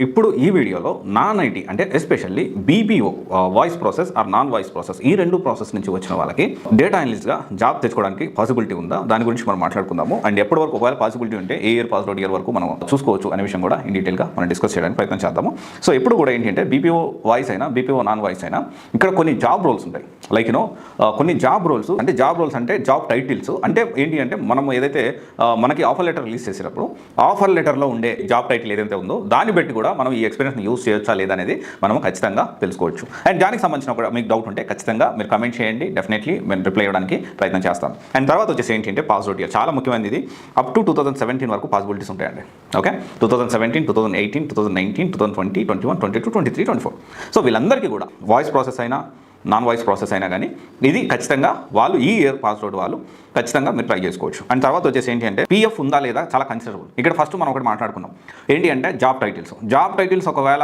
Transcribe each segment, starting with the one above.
ఇప్పుడు ఈ వీడియోలో నాన్ ఐటీ అంటే especially BPO voice process or non voice process ఈ రెండు ప్రాసెస్ నుంచి వచ్చిన వాళ్ళకి డేటా అనలిస్ట్గా జాబ్ తెచ్చుకోవడానికి పాసిబిలిటీ ఉందా దాని గురించి మనం మాట్లాడుకుందాము. అండ్ ఎప్పటి వరకు ఒకవేళ పాసిబిలిటీ ఉంటే ఏ ఇయర్ పాస్ అవుట్ ఇయర్ వరకు మనం చూసుకోవచ్చు అనే విషయం కూడా ఇన్ డీటెయిల్గా మనం డిస్కస్ చేయడానికి ప్రయత్నం చేద్దాము. సో ఎప్పుడు కూడా ఏంటంటే బీపీఓ వాయిస్ అయినా బీపీఓ నాన్ వాయిస్ అయినా ఇక్కడ కొన్ని జాబ్ రోల్స్ ఉంటాయి. లైక్ కొన్ని జాబ్ రోల్స్ అంటే జాబ్ టైటిల్స్ అంటే ఏంటి అంటే మనం ఏదైతే మనకి ఆఫర్ లెటర్ రిలీజ్ చేసేటప్పుడు ఆఫర్ లెటర్లో ఉండే జాబ్ టైటిల్ ఏదైతే ఉందో దాన్ని బట్టి కూడా మనం ఈ ఎక్స్పీరియన్స్ని యూజ్ చేయొచ్చా లేదనేది మనం ఖచ్చితంగా తెలుసుకోవచ్చు. అండ్ దానికి సంబంధించిన కూడా మీకు డౌట్ ఉంటే ఖచ్చితంగా మీరు కమెంట్ చేయండి, డెఫినెట్లీ మేము రిప్లై ఇవ్వడానికి ప్రయత్నం చేస్తాం. అండ్ తర్వాత వచ్చేసి ఏంటంటే పాస్ అవుట్ ఇయర్ చాలా ముఖ్యమైనది. ఇది అప్ టు 2017 వరకు పాసిబిలిటీస్ ఉంటాయండి. ఓకే, 2017, 2018, 2019, 2020, 21, 22, 23, 24. సో వీళ్ళందరికీ కూడా వాయిస్ ప్రాసెస్ అయినా నాన్ వాయిస్ ప్రాసెస్ అయినా కానీ ఇది ఖచ్చితంగా వాళ్ళు ఈ ఇయర్ పాస్ అవుట్ వాళ్ళు ఖచ్చితంగా మీరు ట్రై చేసుకోవచ్చు. అండ్ తర్వాత వచ్చేసి ఏంటి అంటే పీఎఫ్ ఉందా లేదా చాలా కన్సిడరబుల్. ఇక్కడ ఫస్ట్ మనం ఒకటి మాట్లాడుకున్నాం ఏంటి అంటే జాబ్ టైటిల్స్ ఒకవేళ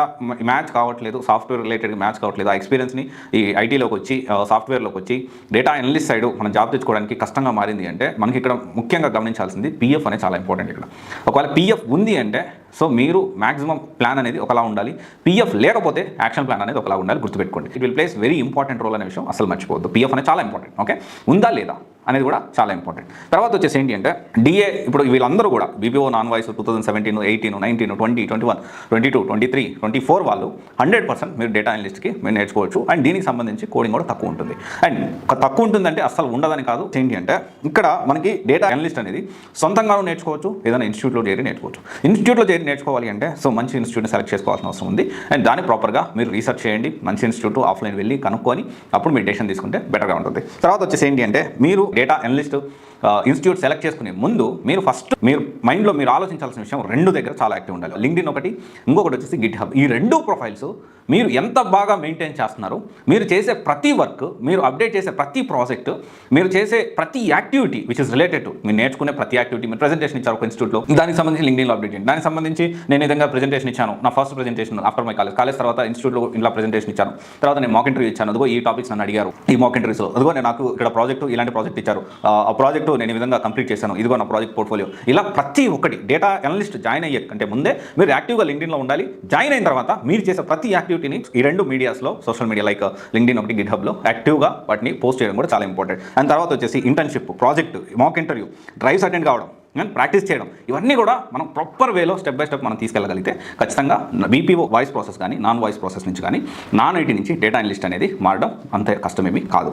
మ్యాచ్ కావట్లేదు, సాఫ్ట్వేర్ రిలేటెడ్ మ్యాచ్ కావట్లేదు, ఆ ఎక్స్పీరియన్స్ని ఈ ఐటీలోకి వచ్చి సాఫ్ట్వేర్లోకి వచ్చి డేటా అనలిస్ట్ సైడ్ మనం జాబ్ తెచ్చుకోవడానికి కష్టంగా మారింది అంటే మనకి ఇక్కడ ముఖ్యంగా గమనించాల్సింది పీఎఫ్ అనేది చాలా ఇంపార్టెంట్. ఇక్కడ ఒకవేళ పీఎఫ్ ఉంది అంటే సో మీరు మ్యాక్సిమం ప్లాన్ అనేది ఒకలా ఉండాలి, పీఎఫ్ లేకపోతే యాక్షన్ ప్లాన్ అనేది ఒకలా ఉండాలి. గుర్తుపెట్టుకోండి, it will plays very important role అనే విషయం అసలు మర్చిపోవద్దు. పీఎఫ్ అనేది చాలా ఇంపార్టెంట్. ఓకే, ఉందా లేదా అనేది కూడా చాలా ఇంపార్టెంట్. తర్వాత వచ్చేసి ఏంటి అంటే డిఏ. ఇప్పుడు వీళ్ళందరూ కూడా బీపీఓ నాన్ వాయిస్ 2017, 18, 19, 20, 21, 22, 23, 24 వాళ్ళు 100% మీరు డేటా అనలిస్ట్కి మీరు నేర్చుకోవచ్చు. అండ్ దీనికి సంబంధించి కోడింగ్ కూడా తక్కువ ఉంటుంది. అండ్ తక్కువ ఉంటుందంటే అసలు ఉండదని కాదు. ఏంటి అంటే ఇక్కడ మనకి డేటా అనలిస్ట్ అనేది సొంతంగానూ నేర్చుకోవచ్చు, ఏదైనా ఇన్స్టిట్యూట్లో చేరి నేర్చుకోవచ్చు. ఇన్స్టిట్యూట్లో చేరి నేర్చుకోవాలి అంటే సో మంచి ఇన్స్టిట్యూట్ని సెలెక్ట్ చేసుకోవాల్సిన అవసరం ఉంది. అండ్ దాన్ని ప్రాపర్గా మీరు రీసెర్చ్ చేయండి, మంచి ఇన్స్టిట్యూట్ ఆఫ్లైన్ వెళ్ళి కనుక్కొని అప్పుడు మీరు డెసిషన్ తీసుకుంటే బెటర్గా ఉంటుంది. తర్వాత వచ్చేసి ఏంటి అంటే మీరు డేటా అనలిస్ట్ ఇన్స్టిట్యూట్ సెలెక్ట్ చేసుకునే ముందు మీరు ఫస్ట్ మీరు మైండ్లో మీరు ఆలోచించాల్సిన విషయం రెండు దగ్గర చాలా యాక్టివ్ ఉండాలి. లింక్డ్ఇన్ ఒకటి, ఇంకొకటి వచ్చేసి గిట్హబ్. ఈ రెండు ప్రొఫైల్స్ మీరు ఎంత బాగా మెయింటైన్ చేస్తున్నారు, మీరు చేసే ప్రతి వర్క్, మీరు అప్డేట్ చేసే ప్రతి ప్రాజెక్ట్, మీరు చేసే ప్రతి activity which is related to మీరు నేర్చుకునే ప్రతి యాక్టివిటీ, మీరు ప్రెజెంటేషన్ ఇచ్చారు ఒక ఇన్స్టిట్యూట్లో, దానికి సంబంధించి లింక్డ్ఇన్లో అప్డేట్ చేయండి. దానికి సంబంధించి నేను విధంగా ప్రెజెంటేషన్ ఇచ్చాను, నా first presentation after my college తర్వాత ఇన్స్టిట్యూట్లో ఇలా ప్రెజెంటేషన్ ఇచ్చాను, తర్వాత నేను మాక్ ఇంటర్వ్యూ ఇచ్చాను, అదిగో ఈ టాపిక్స్ నన్ను అడిగారు ఈ మాక్ ఇంటర్వ్యూస్లో, అదిగో నేను నాకు ఇక్కడ ప్రాజెక్టు ఇలాంటి ప్రాజెక్ట్ ఇచ్చారు, ఆ ప్రాజెక్టు నేను ఈ విధంగా కంప్లీట్ చేశాను, ఇదిగో నా ప్రాజెక్ట్ పోర్ట్ఫోలియో. ఇలా ప్రతి ఒక్కటి డేటా అనలిస్ట్ జాయిన్ అయ్యే కంటే ముందే మీరు యాక్టివ్గా లింక్డ్ఇన్లో ఉండాలి. జాయిన్ అయిన తర్వాత మీరు చేసే ప్రతి యాక్టివిటీని ఈ రెండు మీడియాస్లో సోషల్ మీడియా లైక్ లింక్డ్ఇన్ ఒకటి, గిట్హబ్లో యాక్టివ్గా వాటిని పోస్ట్ చేయడం కూడా చాలా ఇంపార్టెంట్. అండ్ తర్వాత వచ్చేసి internship, project, mock interview, drives attend కావడం, ప్రాక్టీస్ చేయడం, ఇవన్నీ కూడా మనం ప్రాపర్ వేలో స్టెప్ బై స్టెప్ మనం తీసుకెళ్ళగలిగితే ఖచ్చితంగా బీపీఓ వాయిస్ ప్రాసెస్ కానీ నాన్ వాయిస్ ప్రాసెస్ నుంచి కానీ నాన్ ఐటీ నుంచి డేటా అనలిస్ట్ అనేది మారడం అంత కష్టమేమీ కాదు.